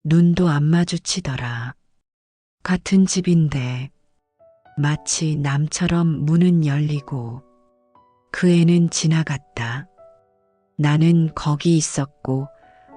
눈도 안 마주치더라. 같은 집인데 마치 남처럼 문은 열리고 그 애는 지나갔다. 나는 거기 있었고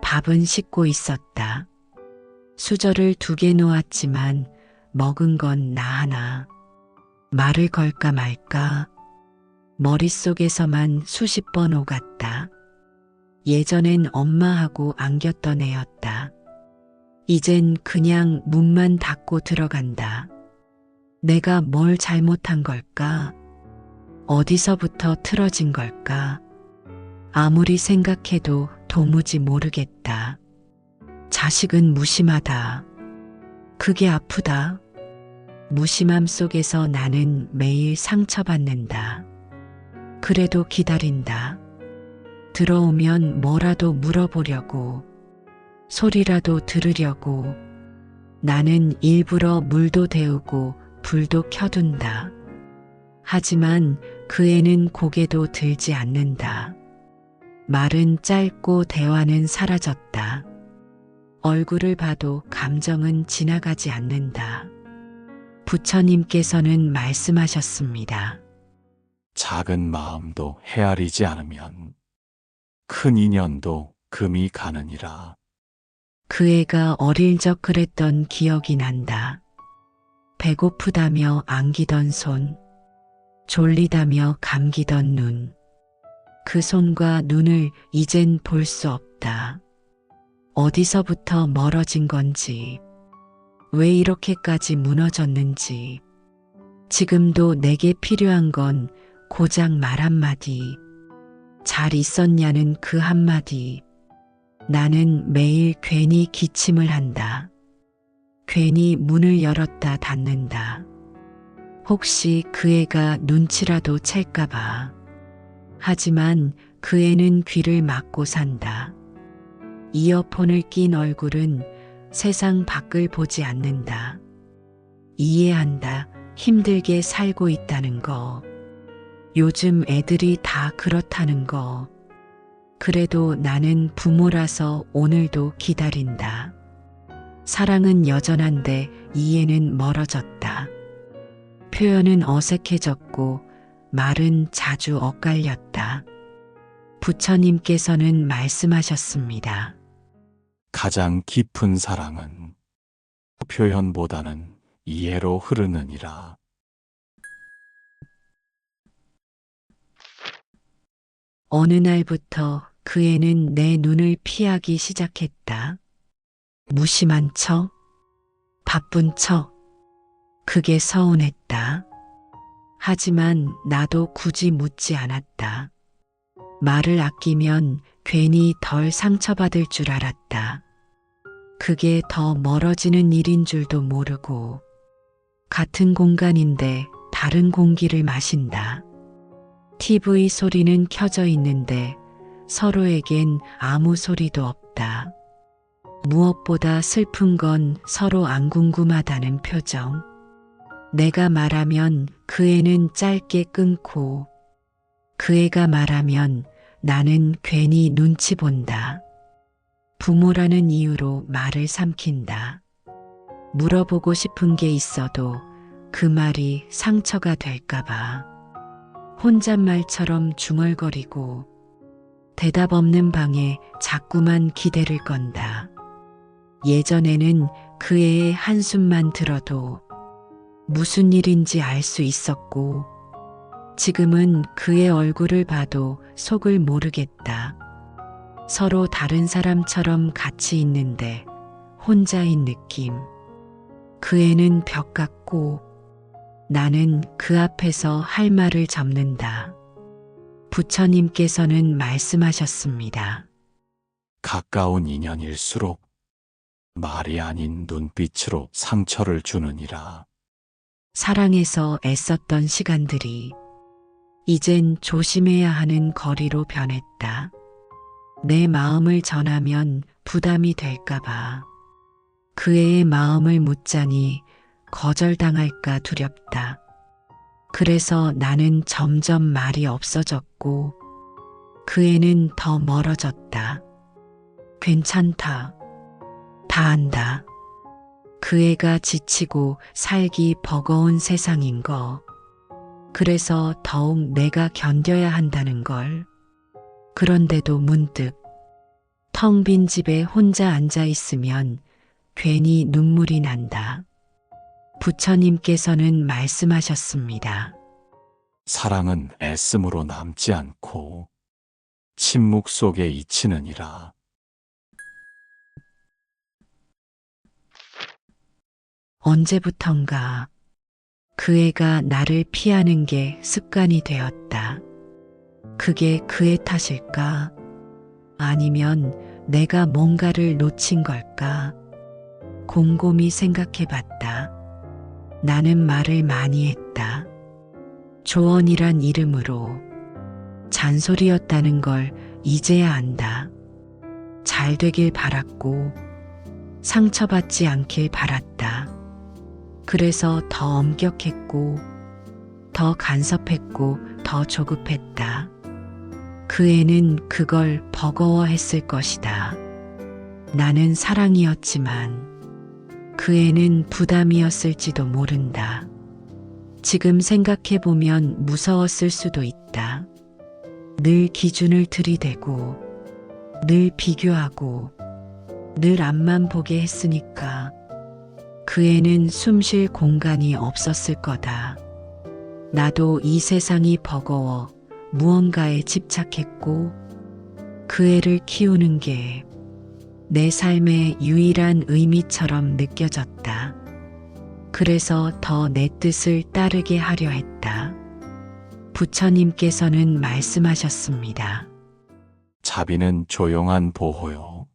밥은 씻고 있었다. 수저를 2개 놓았지만 먹은 건 나 하나. 말을 걸까 말까 머릿속에서만 수십 번 오갔다. 예전엔 엄마하고 안겼던 애였다. 이젠 그냥 문만 닫고 들어간다. 내가 뭘 잘못한 걸까? 어디서부터 틀어진 걸까? 아무리 생각해도 도무지 모르겠다. 자식은 무심하다. 그게 아프다. 무심함 속에서 나는 매일 상처받는다. 그래도 기다린다. 들어오면 뭐라도 물어보려고, 소리라도 들으려고. 나는 일부러 물도 데우고 불도 켜둔다. 하지만 그 애는 고개도 들지 않는다. 말은 짧고 대화는 사라졌다. 얼굴을 봐도 감정은 지나가지 않는다. 부처님께서는 말씀하셨습니다. 작은 마음도 헤아리지 않으면 큰 인연도 금이 가느니라. 그 애가 어릴 적 그랬던 기억이 난다. 배고프다며 안기던 손, 졸리다며 감기던 눈. 그 손과 눈을 이젠 볼 수 없다. 어디서부터 멀어진 건지, 왜 이렇게까지 무너졌는지. 지금도 내게 필요한 건 고작 말 한마디, 잘 있었냐는 그 한마디. 나는 매일 괜히 기침을 한다. 괜히 문을 열었다 닫는다. 혹시 그 애가 눈치라도 챌까봐. 하지만 그 애는 귀를 막고 산다. 이어폰을 낀 얼굴은 세상 밖을 보지 않는다. 이해한다. 힘들게 살고 있다는 거. 요즘 애들이 다 그렇다는 거. 그래도 나는 부모라서 오늘도 기다린다. 사랑은 여전한데 이해는 멀어졌다. 표현은 어색해졌고 말은 자주 엇갈렸다. 부처님께서는 말씀하셨습니다. 가장 깊은 사랑은 표현보다는 이해로 흐르느니라. 어느 날부터 그 애는 내 눈을 피하기 시작했다. 무심한 척, 바쁜 척. 그게 서운했다. 하지만 나도 굳이 묻지 않았다. 말을 아끼면 괜히 덜 상처받을 줄 알았다. 그게 더 멀어지는 일인 줄도 모르고 같은 공간인데 다른 공기를 마신다. TV 소리는 켜져 있는데 서로에겐 아무 소리도 없다. 무엇보다 슬픈 건 서로 안 궁금하다는 표정. 내가 말하면 그 애는 짧게 끊고 그 애가 말하면 나는 괜히 눈치 본다. 부모라는 이유로 말을 삼킨다. 물어보고 싶은 게 있어도 그 말이 상처가 될까봐. 혼잣말처럼 중얼거리고 대답 없는 방에 자꾸만 기대를 건다. 예전에는 그 애의 한숨만 들어도 무슨 일인지 알 수 있었고 지금은 그의 얼굴을 봐도 속을 모르겠다. 서로 다른 사람처럼 같이 있는데 혼자인 느낌. 그 애는 벽 같고 나는 그 앞에서 할 말을 접는다. 부처님께서는 말씀하셨습니다. 가까운 인연일수록 말이 아닌 눈빛으로 상처를 주느니라. 사랑해서 애썼던 시간들이 이젠 조심해야 하는 거리로 변했다. 내 마음을 전하면 부담이 될까봐. 그 애의 마음을 묻자니 거절당할까 두렵다. 그래서 나는 점점 말이 없어졌고 그 애는 더 멀어졌다. 괜찮다. 다 안다. 그 애가 지치고 살기 버거운 세상인 거. 그래서 더욱 내가 견뎌야 한다는 걸. 그런데도 문득 텅 빈 집에 혼자 앉아 있으면 괜히 눈물이 난다. 부처님께서는 말씀하셨습니다. 사랑은 애씀으로 남지 않고 침묵 속에 잊히느니라. 언제부턴가 그 애가 나를 피하는 게 습관이 되었다. 그게 그의 탓일까? 아니면 내가 뭔가를 놓친 걸까? 곰곰이 생각해 봤다. 나는 말을 많이 했다. 조언이란 이름으로 잔소리였다는 걸 이제야 안다. 잘 되길 바랐고 상처받지 않길 바랐다. 그래서 더 엄격했고 더 간섭했고 더 조급했다. 그 애는 그걸 버거워했을 것이다. 나는 사랑이었지만 그 애는 부담이었을지도 모른다. 지금 생각해보면 무서웠을 수도 있다. 늘 기준을 들이대고 늘 비교하고 늘 앞만 보게 했으니까 그 애는 숨 쉴 공간이 없었을 거다. 나도 이 세상이 버거워 무언가에 집착했고 그 애를 키우는 게 내 삶의 유일한 의미처럼 느껴졌다. 그래서 더 내 뜻을 따르게 하려 했다. 부처님께서는 말씀하셨습니다. 자비는 조용한 보호요.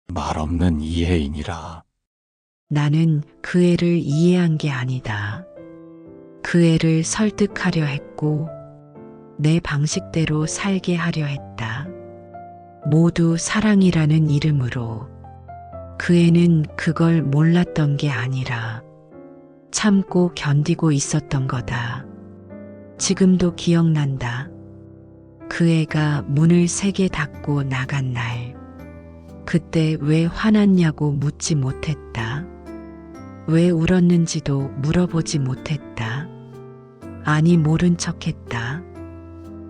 말없는 이해이니라. 나는 그 애를 이해한 게 아니다. 그 애를 설득하려 했고 내 방식대로 살게 하려 했다. 모두 사랑이라는 이름으로. 그 애는 그걸 몰랐던 게 아니라 참고 견디고 있었던 거다. 지금도 기억난다. 그 애가 문을 세게 닫고 나간 날. 그때 왜 화났냐고 묻지 못했다. 왜 울었는지도 물어보지 못했다. 아니 모른 척했다.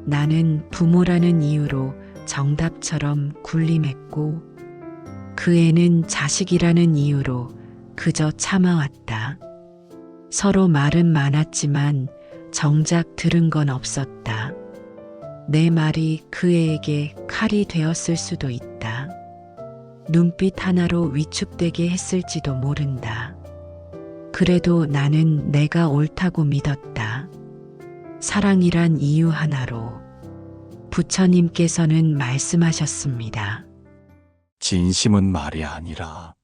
나는 부모라는 이유로 정답처럼 군림했고 그 애는 자식이라는 이유로 그저 참아왔다. 서로 말은 많았지만 정작 들은 건 없었다. 내 말이 그 애에게 칼이 되었을 수도 있다. 눈빛 하나로 위축되게 했을지도 모른다. 그래도 나는 내가 옳다고 믿었다. 사랑이란 이유 하나로. 부처님께서는 말씀하셨습니다. 진심은 말이 아니라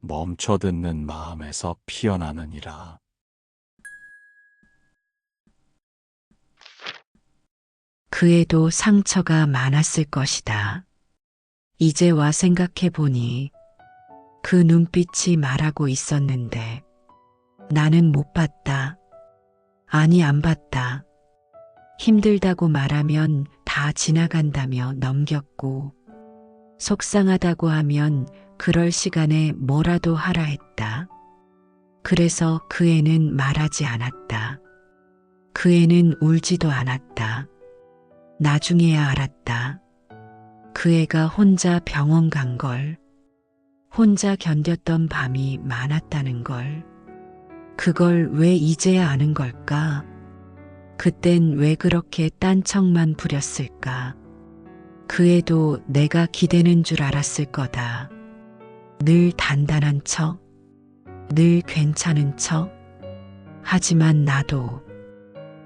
멈춰 듣는 마음에서 피어나느니라. 그 애도 상처가 많았을 것이다. 이제 와 생각해 보니 그 눈빛이 말하고 있었는데 나는 못 봤다. 아니 안 봤다. 힘들다고 말하면 다 지나간다며 넘겼고 속상하다고 하면 그럴 시간에 뭐라도 하라 했다. 그래서 그 애는 말하지 않았다. 그 애는 울지도 않았다. 나중에야 알았다. 그 애가 혼자 병원 간 걸, 혼자 견뎠던 밤이 많았다는 걸, 그걸 왜 이제야 아는 걸까? 그땐 왜 그렇게 딴청만 부렸을까? 그 애도 내가 기대는 줄 알았을 거다. 늘 단단한 척, 늘 괜찮은 척. 하지만 나도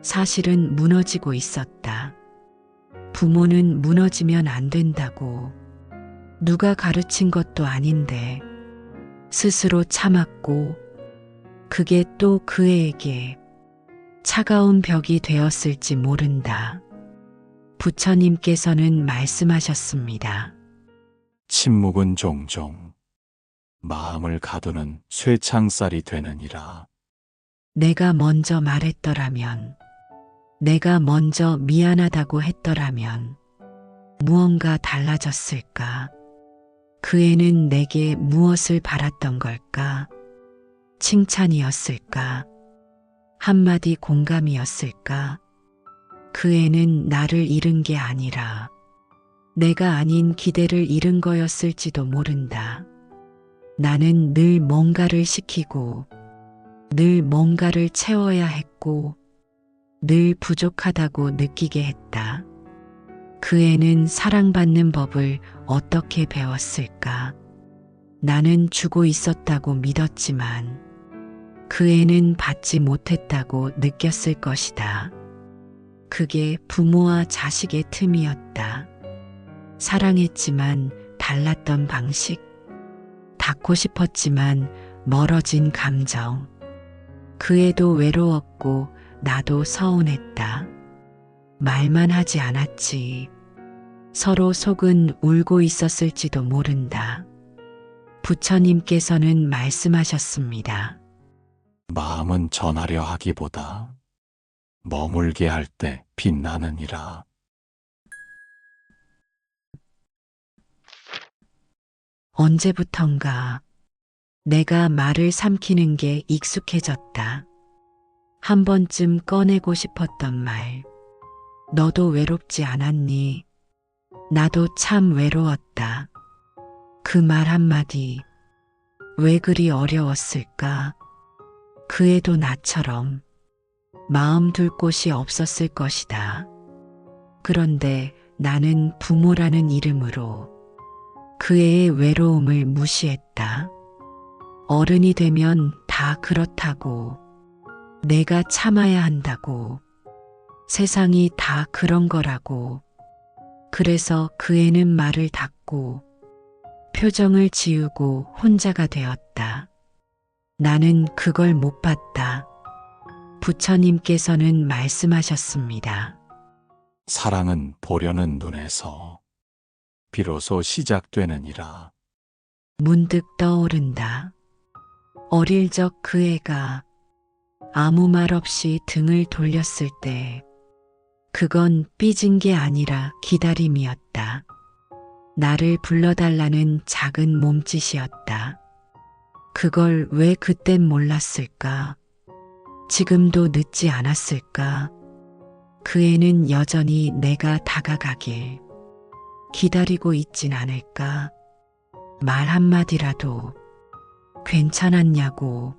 사실은 무너지고 있었다. 부모는 무너지면 안 된다고 누가 가르친 것도 아닌데 스스로 참았고 그게 또 그 애에게 차가운 벽이 되었을지 모른다. 부처님께서는 말씀하셨습니다. 침묵은 종종 마음을 가두는 쇠창살이 되느니라. 내가 먼저 말했더라면, 내가 먼저 미안하다고 했더라면, 무언가 달라졌을까? 그 애는 내게 무엇을 바랐던 걸까? 칭찬이었을까? 한마디 공감이었을까? 그 애는 나를 잃은 게 아니라 내가 아닌 기대를 잃은 거였을지도 모른다. 나는 늘 뭔가를 시키고 늘 뭔가를 채워야 했고 늘 부족하다고 느끼게 했다. 그 애는 사랑받는 법을 어떻게 배웠을까? 나는 주고 있었다고 믿었지만 그 애는 받지 못했다고 느꼈을 것이다. 그게 부모와 자식의 틈이었다. 사랑했지만 달랐던 방식, 닿고 싶었지만 멀어진 감정. 그 애도 외로웠고 나도 서운했다. 말만 하지 않았지. 서로 속은 울고 있었을지도 모른다. 부처님께서는 말씀하셨습니다. 마음은 전하려 하기보다 머물게 할 때 빛나느니라. 언제부턴가 내가 말을 삼키는 게 익숙해졌다. 한 번쯤 꺼내고 싶었던 말. 너도 외롭지 않았니? 나도 참 외로웠다. 그 말 한마디. 왜 그리 어려웠을까? 그 애도 나처럼 마음 둘 곳이 없었을 것이다. 그런데 나는 부모라는 이름으로 그 애의 외로움을 무시했다. 어른이 되면 다 그렇다고, 내가 참아야 한다고, 세상이 다 그런 거라고. 그래서 그 애는 말을 닫고 표정을 지우고 혼자가 되었다. 나는 그걸 못 봤다. 부처님께서는 말씀하셨습니다. 사랑은 보려는 눈에서 비로소 시작되느니라. 문득 떠오른다. 어릴 적 그 애가 아무 말 없이 등을 돌렸을 때 그건 삐진 게 아니라 기다림이었다. 나를 불러달라는 작은 몸짓이었다. 그걸 왜 그땐 몰랐을까? 지금도 늦지 않았을까? 그 애는 여전히 내가 다가가길 기다리고 있진 않을까? 말 한마디라도 괜찮았냐고.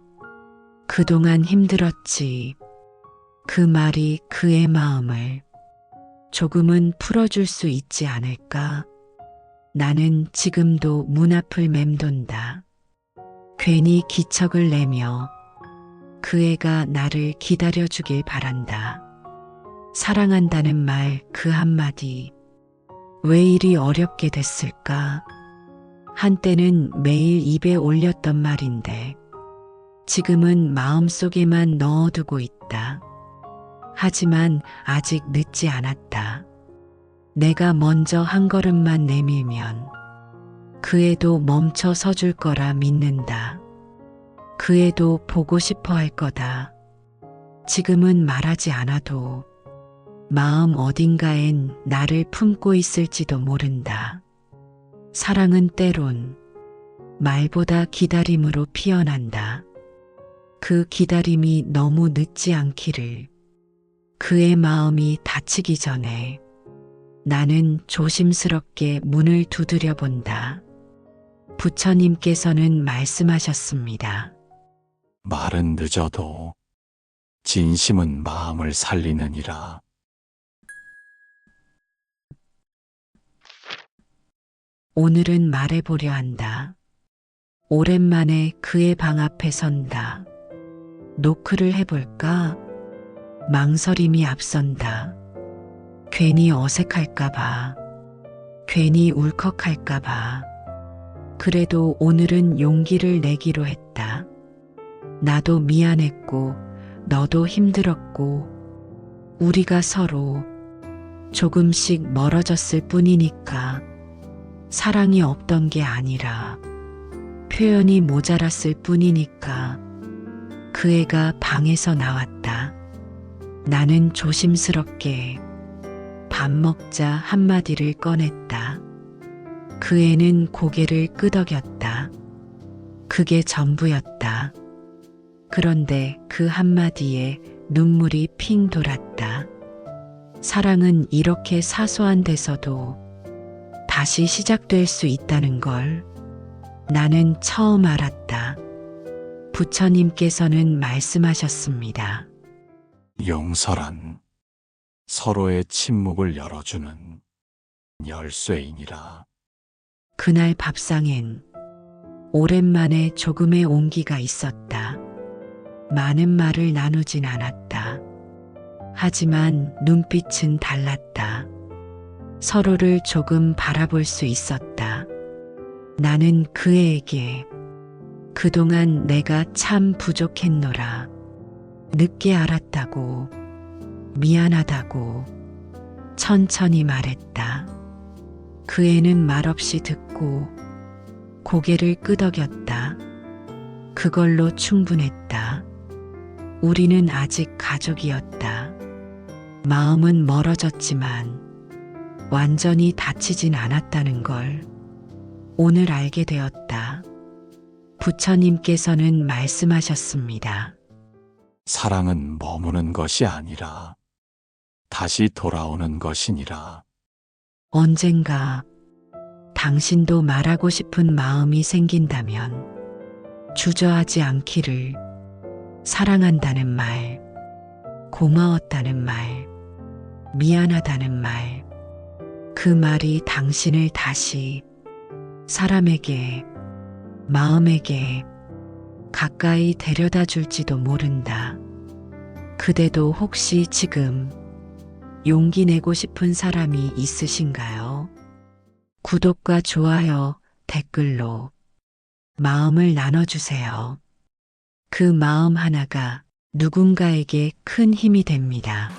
그동안 힘들었지. 그 말이 그의 마음을 조금은 풀어줄 수 있지 않을까? 나는 지금도 문 앞을 맴돈다. 괜히 기척을 내며 그 애가 나를 기다려주길 바란다. 사랑한다는 말 그 한마디. 왜 이리 어렵게 됐을까? 한때는 매일 입에 올렸던 말인데 지금은 마음속에만 넣어두고 있다. 하지만 아직 늦지 않았다. 내가 먼저 한 걸음만 내밀면 그 애도 멈춰 서줄 거라 믿는다. 그 애도 보고 싶어 할 거다. 지금은 말하지 않아도 마음 어딘가엔 나를 품고 있을지도 모른다. 사랑은 때론 말보다 기다림으로 피어난다. 그 기다림이 너무 늦지 않기를. 그의 마음이 다치기 전에 나는 조심스럽게 문을 두드려 본다. 부처님께서는 말씀하셨습니다. 말은 늦어도 진심은 마음을 살리느니라. 오늘은 말해보려 한다. 오랜만에 그의 방 앞에 선다. 노크를 해볼까? 망설임이 앞선다. 괜히 어색할까봐, 괜히 울컥할까봐. 그래도 오늘은 용기를 내기로 했다. 나도 미안했고, 너도 힘들었고, 우리가 서로 조금씩 멀어졌을 뿐이니까. 사랑이 없던 게 아니라 표현이 모자랐을 뿐이니까. 그 애가 방에서 나왔다. 나는 조심스럽게 밥 먹자 한마디를 꺼냈다. 그 애는 고개를 끄덕였다. 그게 전부였다. 그런데 그 한마디에 눈물이 핑 돌았다. 사랑은 이렇게 사소한 데서도 다시 시작될 수 있다는 걸 나는 처음 알았다. 부처님께서는 말씀하셨습니다. 용서란 서로의 침묵을 열어주는 열쇠이니라. 그날 밥상엔 오랜만에 조금의 온기가 있었다. 많은 말을 나누진 않았다. 하지만 눈빛은 달랐다. 서로를 조금 바라볼 수 있었다. 나는 그 애에게 그동안 내가 참 부족했노라. 늦게 알았다고, 미안하다고 천천히 말했다. 그 애는 말없이 듣고 고개를 끄덕였다. 그걸로 충분했다. 우리는 아직 가족이었다. 마음은 멀어졌지만 완전히 다치진 않았다는 걸 오늘 알게 되었다. 부처님께서는 말씀하셨습니다. 사랑은 머무는 것이 아니라 다시 돌아오는 것이니라. 언젠가 당신도 말하고 싶은 마음이 생긴다면 주저하지 않기를. 사랑한다는 말, 고마웠다는 말, 미안하다는 말, 그 말이 당신을 다시 사람에게, 마음에게 가까이 데려다 줄지도 모른다. 그대도 혹시 지금 용기 내고 싶은 사람이 있으신가요? 구독과 좋아요, 댓글로 마음을 나눠주세요. 그 마음 하나가 누군가에게 큰 힘이 됩니다.